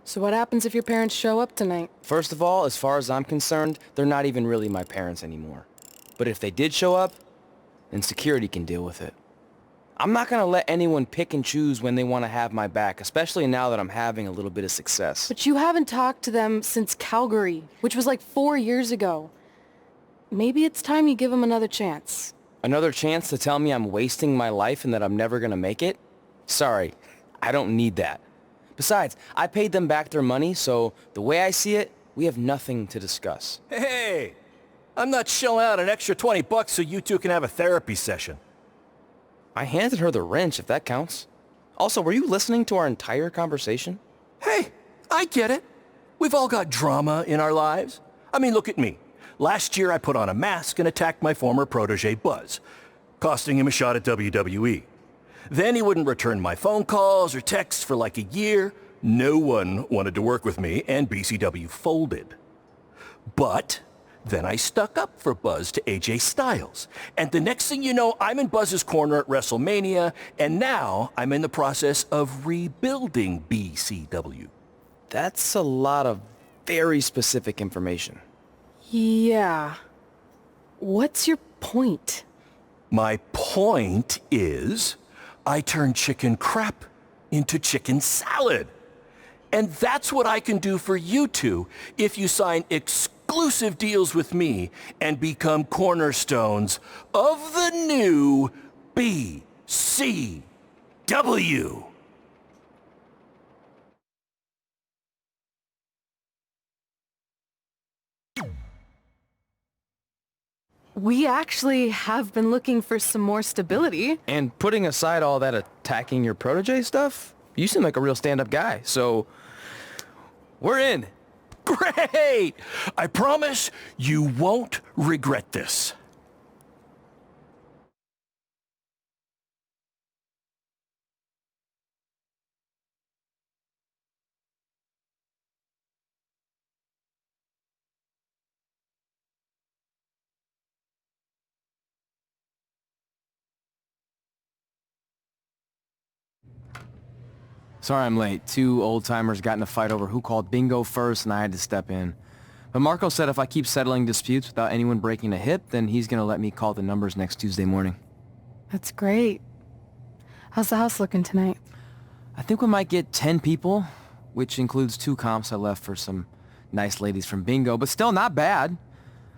So what happens if your parents show up tonight? First of all, as far as I'm concerned, they're not even really my parents anymore. But if they did show up, then security can deal with it. I'm not gonna let anyone pick and choose when they want to have my back, especially now that I'm having a little bit of success. But you haven't talked to them since Calgary, which was like 4 years ago. Maybe it's time you give them another chance. Another chance to tell me I'm wasting my life and that I'm never gonna make it? Sorry, I don't need that. Besides, I paid them back their money, so the way I see it, we have nothing to discuss. Hey, I'm not shelling out an extra 20 bucks so you two can have a therapy session. I handed her the wrench, if that counts. Also, were you listening to our entire conversation? Hey, I get it. We've all got drama in our lives. I mean, look at me. Last year I put on a mask and attacked my former protege Buzz, costing him a shot at WWE. Then he wouldn't return my phone calls or texts for like a year. No one wanted to work with me, and BCW folded. But then I stuck up for Buzz to AJ Styles. And the next thing you know, I'm in Buzz's corner at WrestleMania, and now I'm in the process of rebuilding BCW. That's a lot of very specific information. Yeah. What's your point? My point is, I turned chicken crap into chicken salad. And that's what I can do for you two if you sign exclusive deals with me and become cornerstones of the new BCW. We actually have been looking for some more stability. And putting aside all that attacking your protege stuff, you seem like a real stand-up guy, so we're in. Great! I promise you won't regret this. Sorry I'm late. Two old-timers got in a fight over who called bingo first, and I had to step in. But Marco said if I keep settling disputes without anyone breaking a hip, then he's gonna let me call the numbers next Tuesday morning. That's great. How's the house looking tonight? I think we might get 10 people, which includes 2 comps I left for some nice ladies from bingo, but still not bad.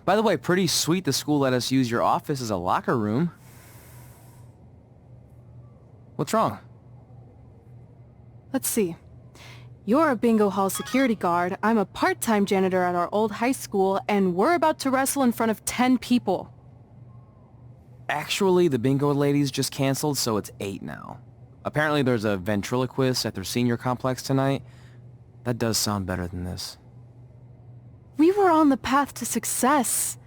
By the way, pretty sweet the school let us use your office as a locker room. What's wrong? Let's see. You're a bingo hall security guard, I'm a part-time janitor at our old high school, and we're about to wrestle in front of 10 people. Actually, the bingo ladies just canceled, so it's 8 now. Apparently there's a ventriloquist at their senior complex tonight. That does sound better than this. We were on the path to success.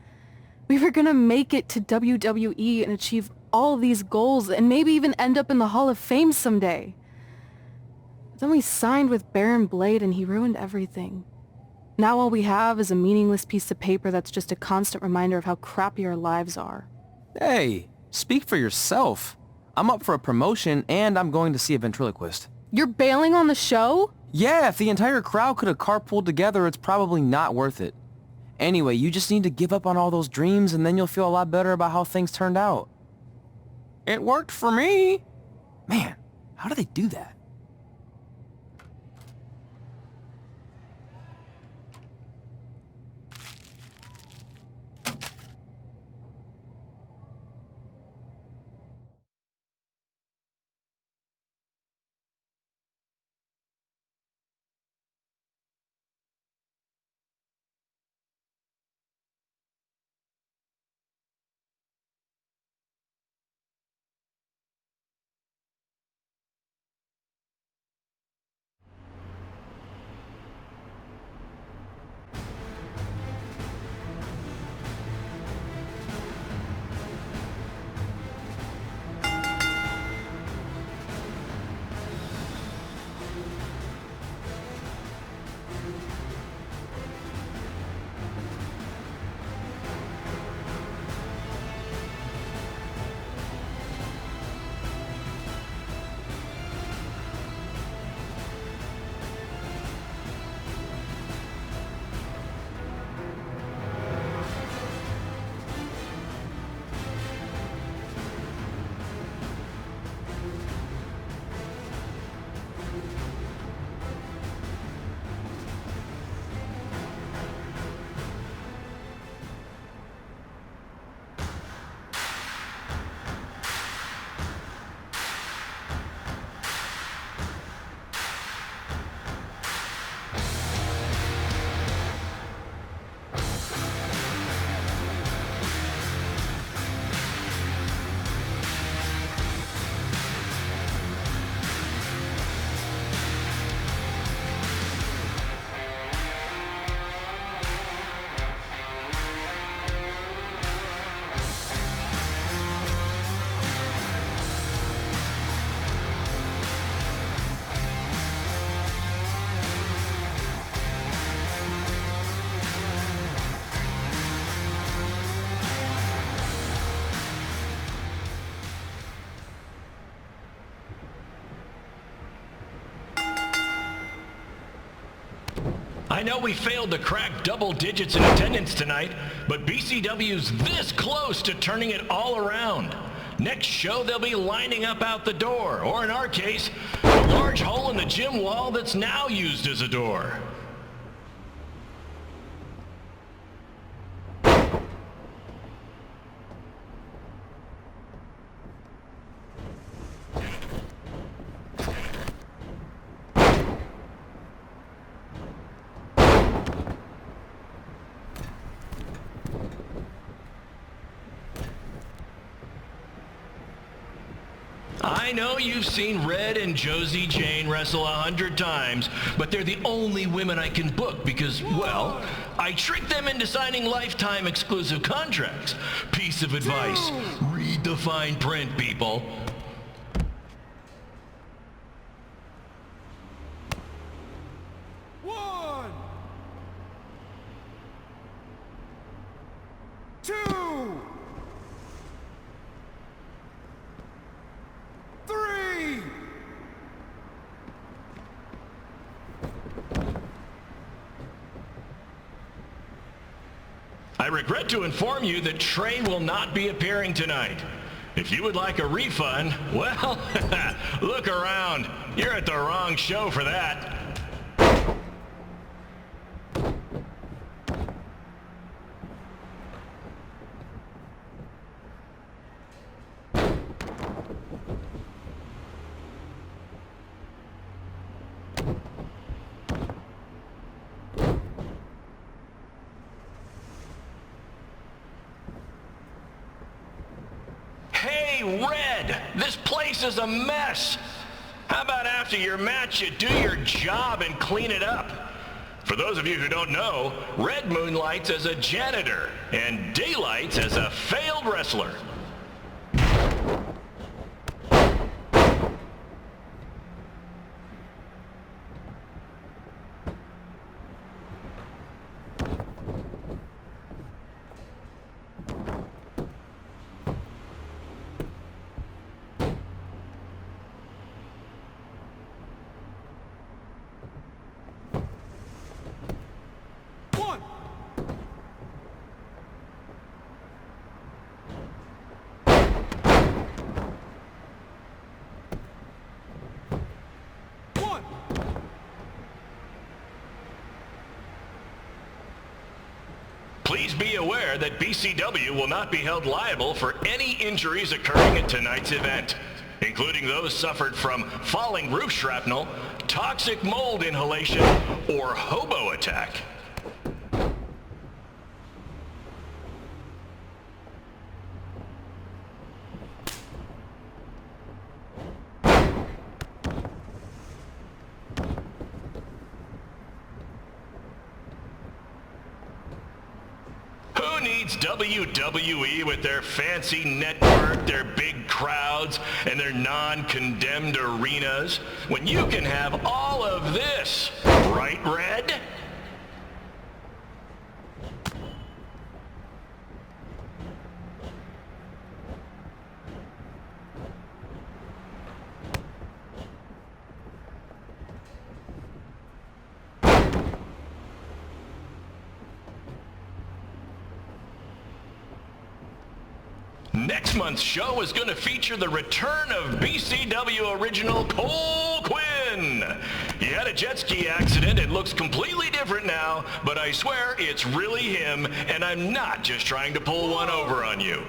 We were gonna make it to WWE and achieve all these goals and maybe even end up in the Hall of Fame someday. Then we signed with Baron Blade and he ruined everything. Now all we have is a meaningless piece of paper that's just a constant reminder of how crappy our lives are. Hey, speak for yourself. I'm up for a promotion and I'm going to see a ventriloquist. You're bailing on the show? Yeah, if the entire crowd could have carpooled together, it's probably not worth it. Anyway, you just need to give up on all those dreams and then you'll feel a lot better about how things turned out. It worked for me. Man, how do they do that? I know we failed to crack double digits in attendance tonight, but BCW's this close to turning it all around. Next show, they'll be lining up out the door, or in our case, a large hole in the gym wall that's now used as a door. I know you've seen Red and Josie Jane wrestle 100 times, but they're the only women I can book because, well, I tricked them into signing lifetime exclusive contracts. Piece of advice, read the fine print, people. One, two, three. I regret to inform you that Trey will not be appearing tonight. If you would like a refund, well, look around. You're at the wrong show for that. Hey, Red, this place is a mess. How about after your match you do your job and clean it up? For those of you who don't know, Red moonlights as a janitor and Daylights as a failed wrestler. Please be aware that BCW will not be held liable for any injuries occurring at tonight's event, including those suffered from falling roof shrapnel, toxic mold inhalation, or hobo attack. Who needs WWE with their fancy network, their big crowds, and their non-condemned arenas, when you can have all of this, right, Red? Next month's show is going to feature the return of BCW original Cole Quinn. He had a jet ski accident and looks completely different now, but I swear it's really him, and I'm not just trying to pull one over on you.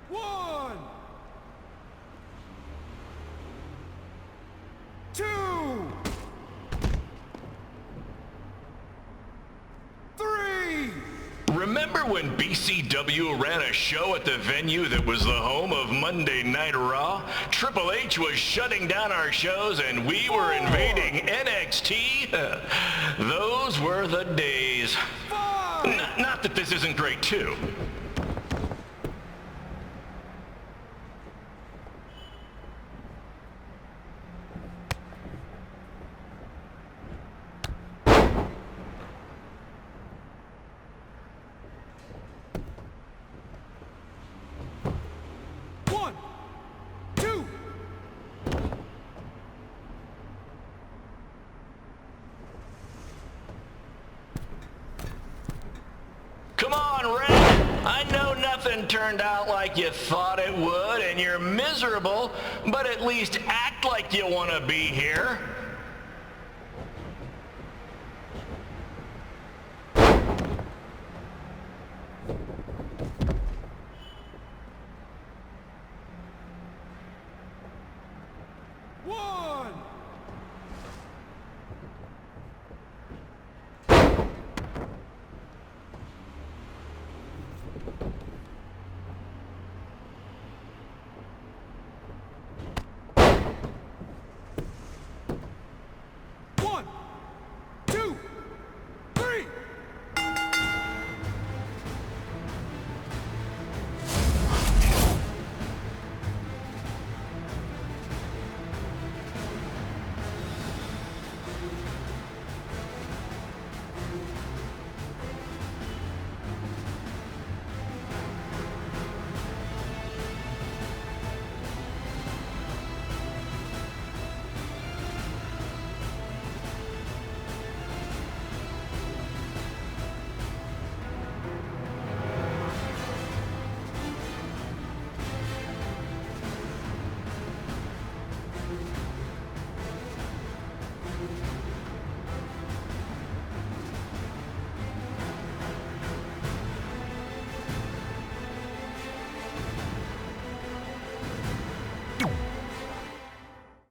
One, two, three. Remember when BCW ran a show at the venue that was the home of Monday Night Raw? Triple H was shutting down our shows and we were invading NXT? Those were the days. Not that this isn't great too. hasn't turned out like you thought it would, and you're miserable, but at least act like you want to be here. One. One, two, three.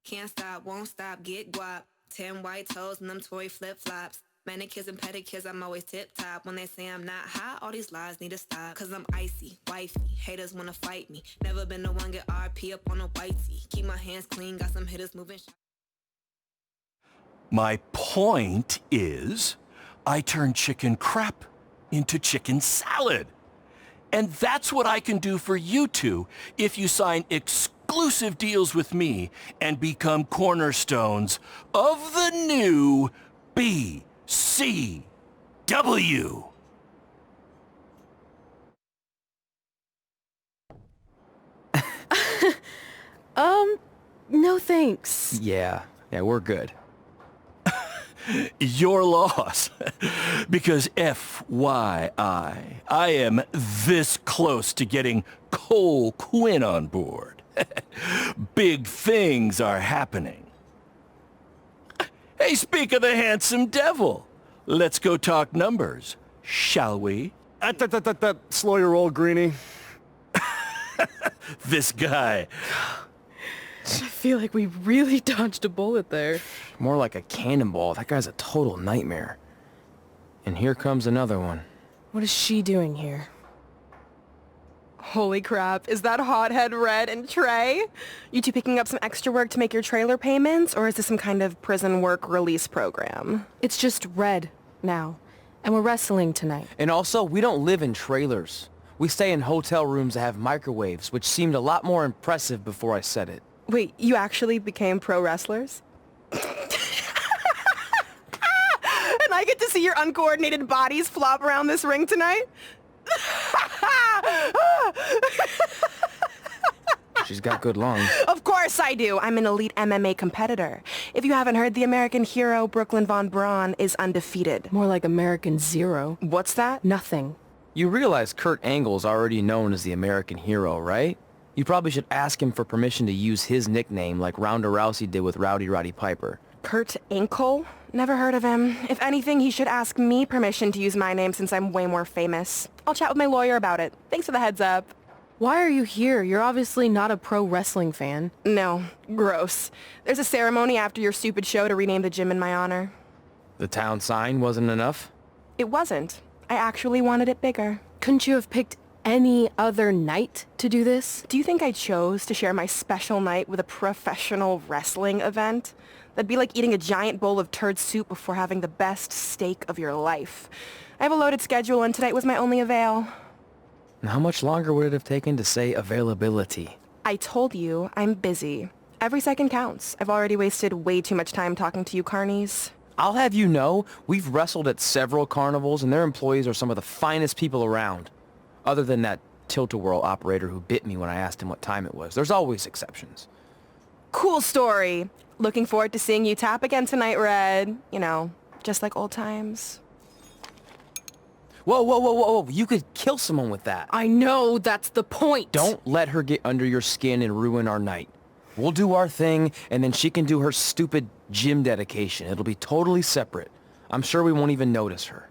Can't stop, won't stop, get guap. 10 white toes and them toy flip-flops. Manicures and pedicures, I'm always tip-top. When they say I'm not hot, all these lies need to stop. Cause I'm icy, wifey, haters wanna fight me. Never been the one get RP up on a whitey. Keep my hands clean, got some hitters moving. My point is, I turn chicken crap into chicken salad. And that's what I can do for you two if you sign exclusive deals with me and become cornerstones of the new BCW. No thanks. Yeah, we're good. Your loss. Because FYI, I am this close to getting Cole Quinn on board. Big things are happening. Hey, speak of the handsome devil. Let's go talk numbers, shall we? Slow your roll, Greenie. This guy. I feel like we really dodged a bullet there. More like a cannonball. That guy's a total nightmare. And here comes another one. What is she doing here? Holy crap, is that hothead Red and Trey? You two picking up some extra work to make your trailer payments, or is this some kind of prison work release program? It's just Red now, and we're wrestling tonight. And also, we don't live in trailers. We stay in hotel rooms that have microwaves, which seemed a lot more impressive before I said it. Wait, you actually became pro wrestlers? And I get to see your uncoordinated bodies flop around this ring tonight? She's got good lungs. Of course I do. I'm an elite MMA competitor. If you haven't heard, the American hero, Brooklyn Von Braun, is undefeated. More like American Zero. What's that? Nothing. You realize Kurt Angle's already known as the American hero, right? You probably should ask him for permission to use his nickname like Ronda Rousey did with Rowdy Roddy Piper. Kurt Angle? Never heard of him. If anything, he should ask me permission to use my name since I'm way more famous. I'll chat with my lawyer about it. Thanks for the heads up. Why are you here? You're obviously not a pro wrestling fan. No. Gross. There's a ceremony after your stupid show to rename the gym in my honor. The town sign wasn't enough? It wasn't. I actually wanted it bigger. Couldn't you have picked any other night to do this? Do you think I chose to share my special night with a professional wrestling event? That'd be like eating a giant bowl of turd soup before having the best steak of your life. I have a loaded schedule and tonight was my only avail. And how much longer would it have taken to say availability? I told you, I'm busy. Every second counts. I've already wasted way too much time talking to you carnies. I'll have you know, we've wrestled at several carnivals and their employees are some of the finest people around. Other than that tilt-a-whirl operator who bit me when I asked him what time it was. There's always exceptions. Cool story. Looking forward to seeing you tap again tonight, Red. You know, just like old times. Whoa, whoa, whoa, whoa, whoa. You could kill someone with that. I know, that's the point. Don't let her get under your skin and ruin our night. We'll do our thing, and then she can do her stupid gym dedication. It'll be totally separate. I'm sure we won't even notice her.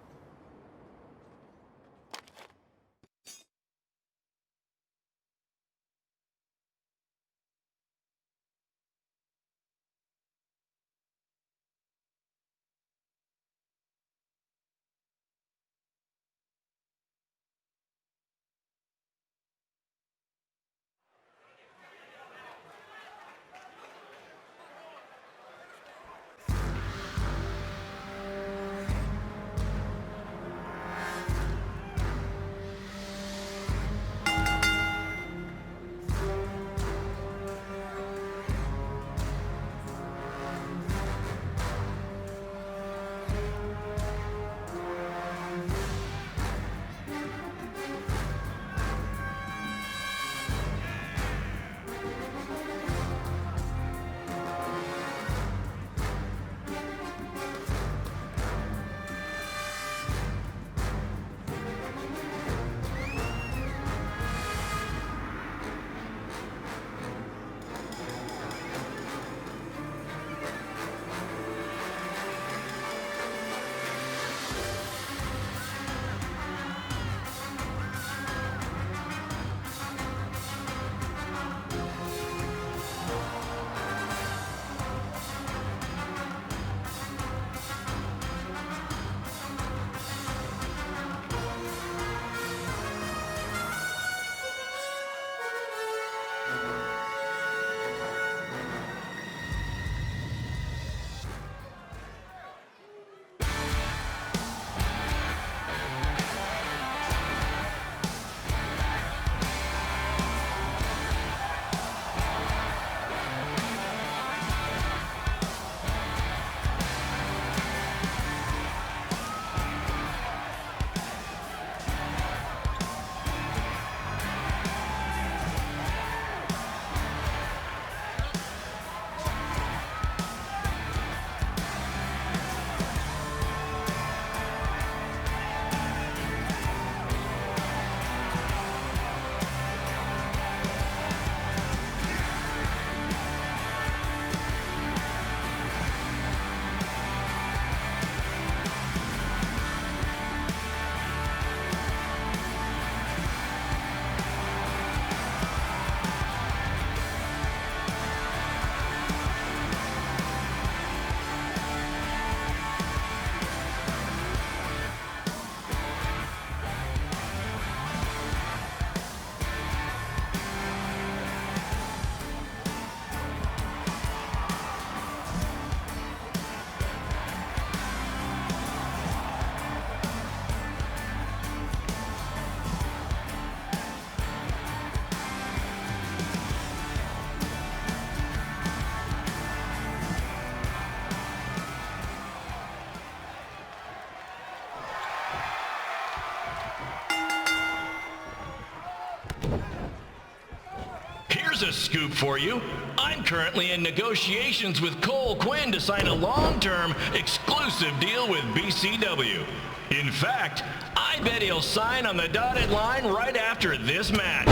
Here's a scoop for you. I'm currently in negotiations with Cole Quinn to sign a long-term, exclusive deal with BCW. In fact, I bet he'll sign on the dotted line right after this match.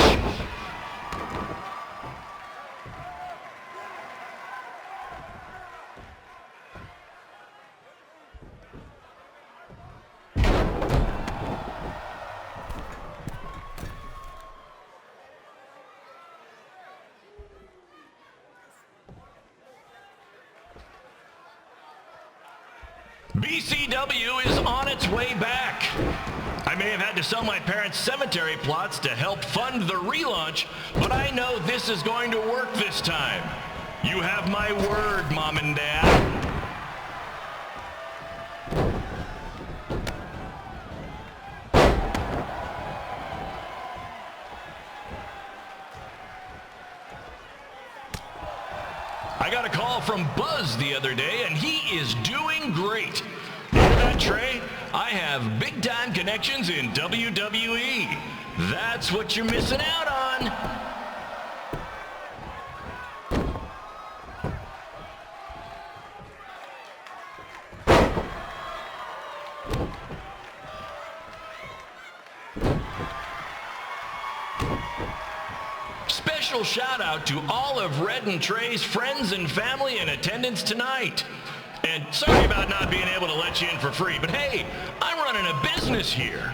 BCW is on its way back. I may have had to sell my parents' cemetery plots to help fund the relaunch, but I know this is going to work this time. You have my word, Mom and Dad. I got a call from Buzz the other day, and he is doing great. Hear that, Trey? I have big-time connections in WWE. That's what you're missing out on. special shout out to all of Red and Trey's friends and family in attendance tonight. And sorry about not being able to let you in for free, but hey, I'm running a business here.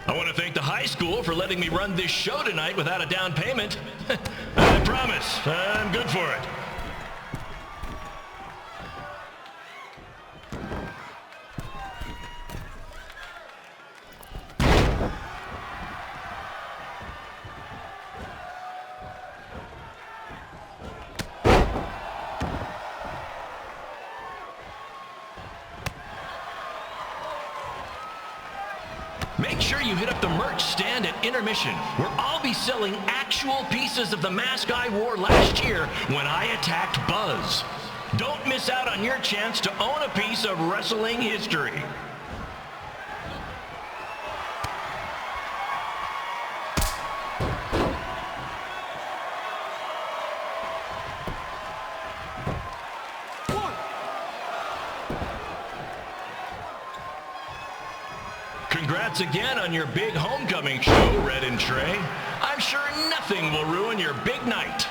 I want to thank the high school for letting me run this show tonight without a down payment. I promise, I'm good for it. Make sure you hit up the merch stand at intermission, where I'll be selling actual pieces of the mask I wore last year when I attacked Buzz. Don't miss out on your chance to own a piece of wrestling history. Congrats again on your big homecoming show, Red and Trey. I'm sure nothing will ruin your big night.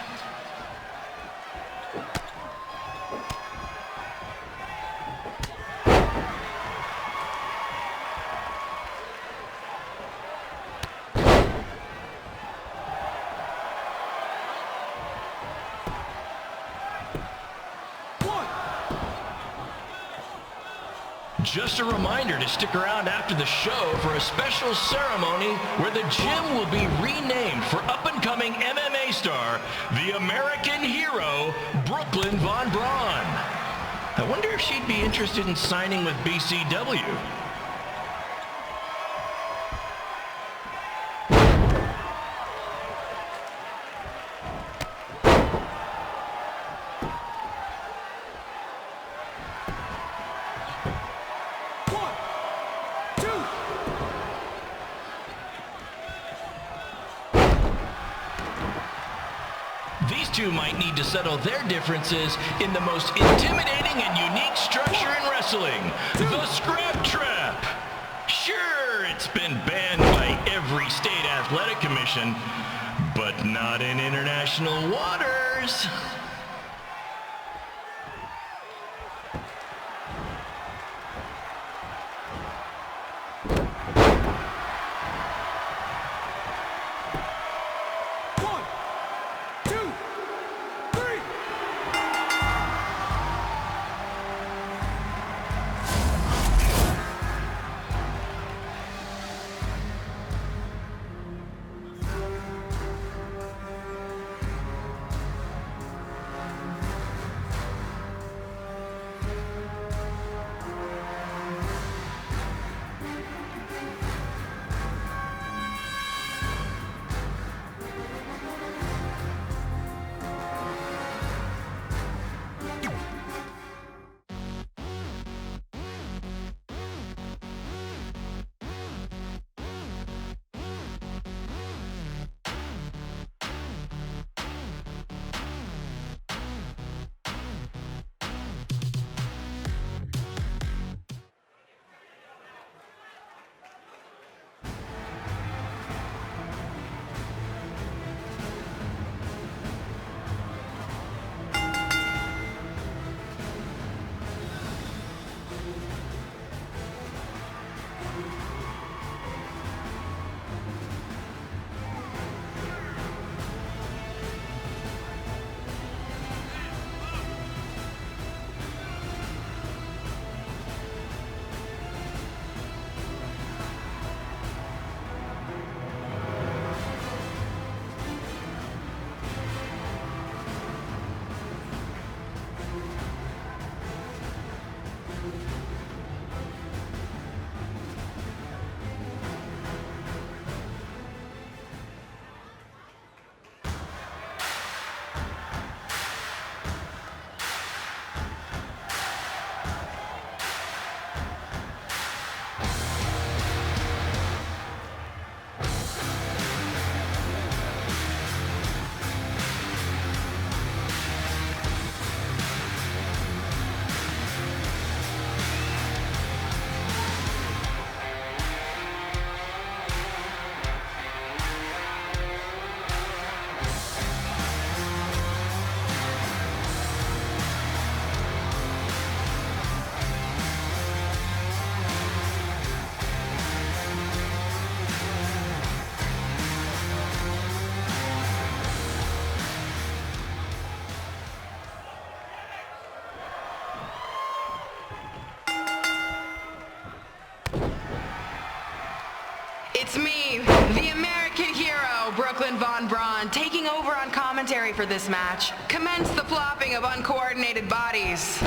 Just a reminder to stick around after the show for a special ceremony where the gym will be renamed for up-and-coming MMA star, the American hero, Brooklyn Von Braun. I wonder if she'd be interested in signing with BCW. These two might need to settle their differences in the most intimidating and unique structure in wrestling, the Scrap Trap. Sure, it's been banned by every state athletic commission, but not in international waters. It's me, the American hero, Brooklyn Von Braun, taking over on commentary for this match. Commence the flopping of uncoordinated bodies.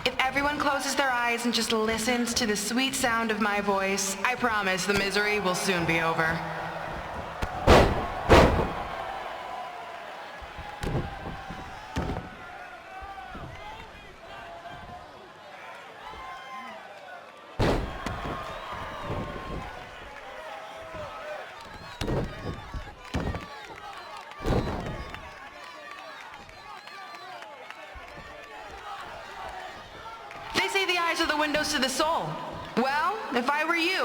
If everyone closes their eyes and just listens to the sweet sound of my voice, I promise the misery will soon be over. They say the eyes are the windows to the soul. Well, if I were you,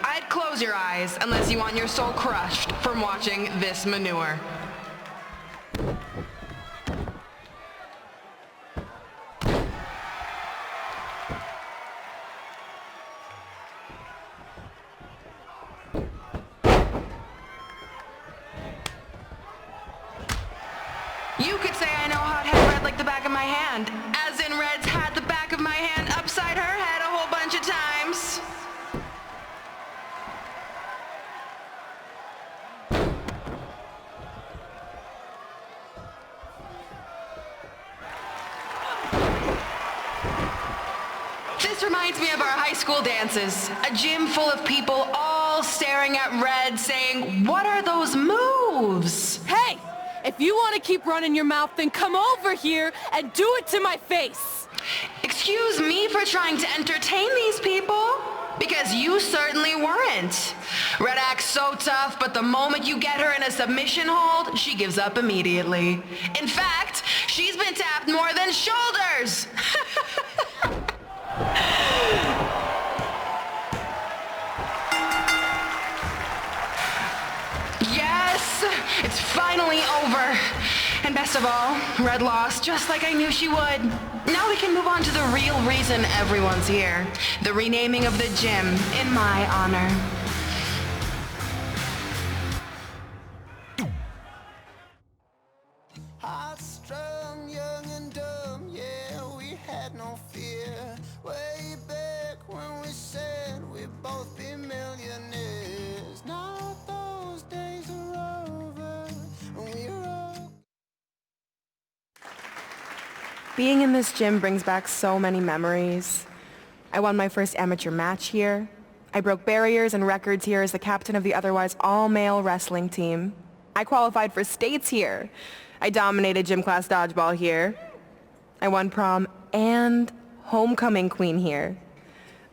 I'd close your eyes unless you want your soul crushed from watching this manure. You could say I know hothead Red like the back of my hand, as in Red's had the back of my hand upside her head a whole bunch of times. This reminds me of our high school dances. A gym full of people all staring at Red saying, "What are those moves?" Hey! If you want to keep running your mouth, then come over here and do it to my face! Excuse me for trying to entertain these people? Because you certainly weren't. Red acts so tough, but the moment you get her in a submission hold, she gives up immediately. In fact, she's been tapped more than shoulders! Yes, it's finally over. And best of all, Red lost just like I knew she would. Now we can move on to the real reason everyone's here. The renaming of the gym in my honor. Hot, strong, young and dumb, yeah, we had no fear. Way back when we said we'd both be millionaires. Now those days are over, and we're all... Being in this gym brings back so many memories. I won my first amateur match here. I broke barriers and records here as the captain of the otherwise all-male wrestling team. I qualified for states here. I dominated gym class dodgeball here. I won prom and homecoming queen here.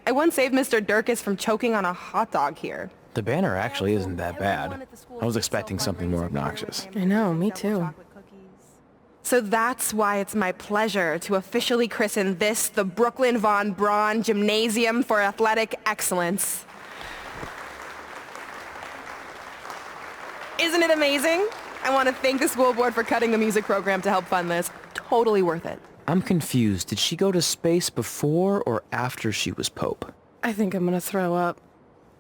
I once saved Mr. Durkis from choking on a hot dog here. The banner actually isn't that bad. I was expecting something more obnoxious. I know, me too. So that's why it's my pleasure to officially christen this the Brooklyn Von Braun Gymnasium for Athletic Excellence. Isn't it amazing? I want to thank the school board for cutting the music program to help fund this. Totally worth it. I'm confused. Did she go to space before or after she was Pope? I think I'm gonna throw up.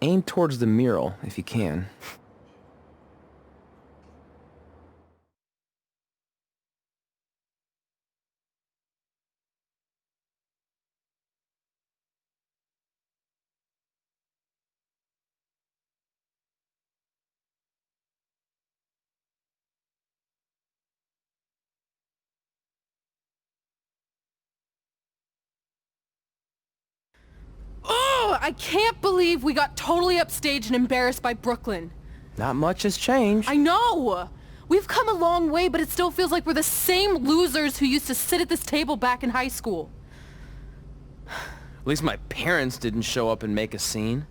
Aim towards the mural, if you can. Oh, I can't believe we got totally upstaged and embarrassed by Brooklyn. Not much has changed. I know! We've come a long way, but it still feels like we're the same losers who used to sit at this table back in high school. At least my parents didn't show up and make a scene.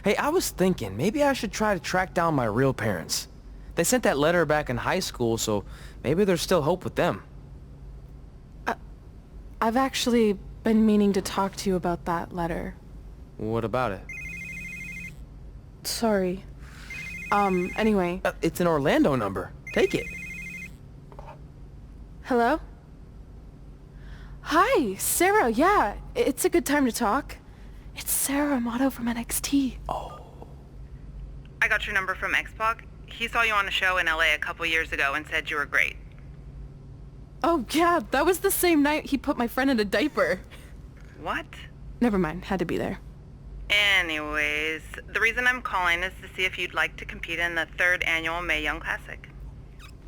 Hey, I was thinking, maybe I should try to track down my real parents. They sent that letter back in high school, so maybe there's still hope with them. I've actually been meaning to talk to you about that letter. What about it? Sorry. Anyway. It's an Orlando number. Take it. Hello? Hi, Sarah, yeah. It's a good time to talk. It's Sarah Amato from NXT. Oh. I got your number from Xbox. He saw you on a show in LA a couple years ago and said you were great. Oh yeah, that was the same night he put my friend in a diaper. What? Never mind, had to be there. Anyways, the reason I'm calling is to see if you'd like to compete in the 3rd annual Mae Young Classic.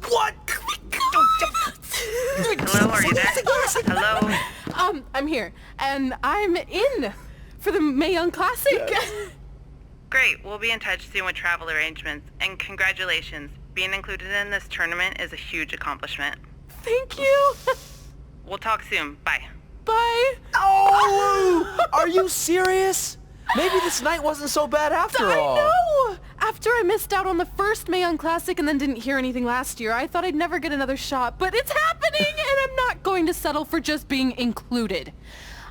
What? Hello, are you there? Hello? I'm here, and I'm in for the Mae Young Classic. Great, we'll be in touch soon with travel arrangements, and congratulations. Being included in this tournament is a huge accomplishment. Thank you. We'll talk soon. Bye. Bye. Oh! Are you serious? Maybe this night wasn't so bad after all. I know! After I missed out on the first Mae Young Classic and then didn't hear anything last year, I thought I'd never get another shot, but it's happening, and I'm not going to settle for just being included.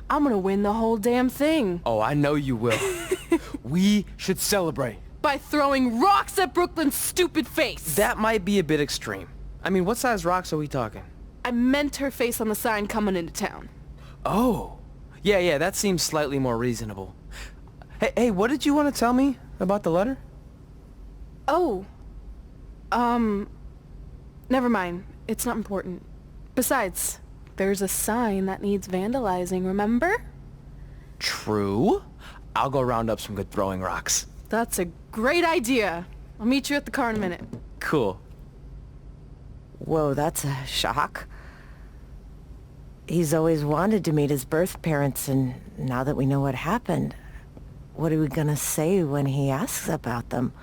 I'm gonna win the whole damn thing. Oh, I know you will. We should celebrate. By throwing rocks at Brooklyn's stupid face. That might be a bit extreme. I mean, what size rocks are we talking? I meant her face on the sign coming into town. Oh. Yeah, that seems slightly more reasonable. Hey, what did you want to tell me about the letter? Oh. Never mind. It's not important. Besides, there's a sign that needs vandalizing, remember? True. I'll go round up some good throwing rocks. That's a great idea. I'll meet you at the car in a minute. Cool. Whoa, that's a shock. He's always wanted to meet his birth parents, and now that we know what happened, what are we gonna say when he asks about them?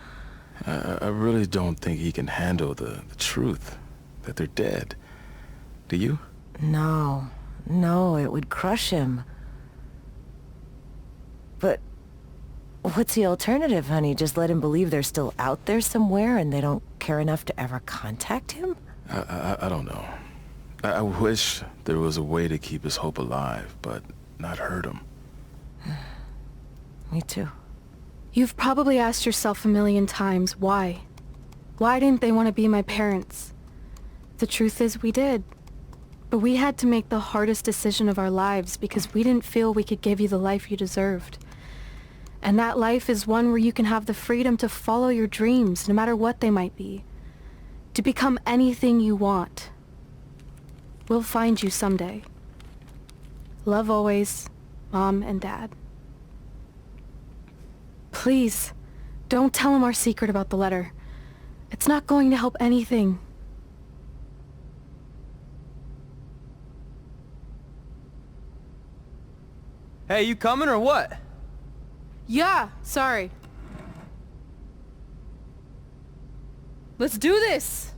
I really don't think he can handle the truth, that they're dead. Do you? No, it would crush him. But what's the alternative, honey? Just let him believe they're still out there somewhere and they don't care enough to ever contact him? I don't know. I wish there was a way to keep his hope alive, but not hurt him. Me too. You've probably asked yourself a million times, why? Why didn't they want to be my parents? The truth is we did. But we had to make the hardest decision of our lives because we didn't feel we could give you the life you deserved. And that life is one where you can have the freedom to follow your dreams, no matter what they might be. To become anything you want. We'll find you someday. Love always, Mom and Dad. Please, don't tell him our secret about the letter. It's not going to help anything. Hey, you coming or what? Yeah, sorry. Let's do this!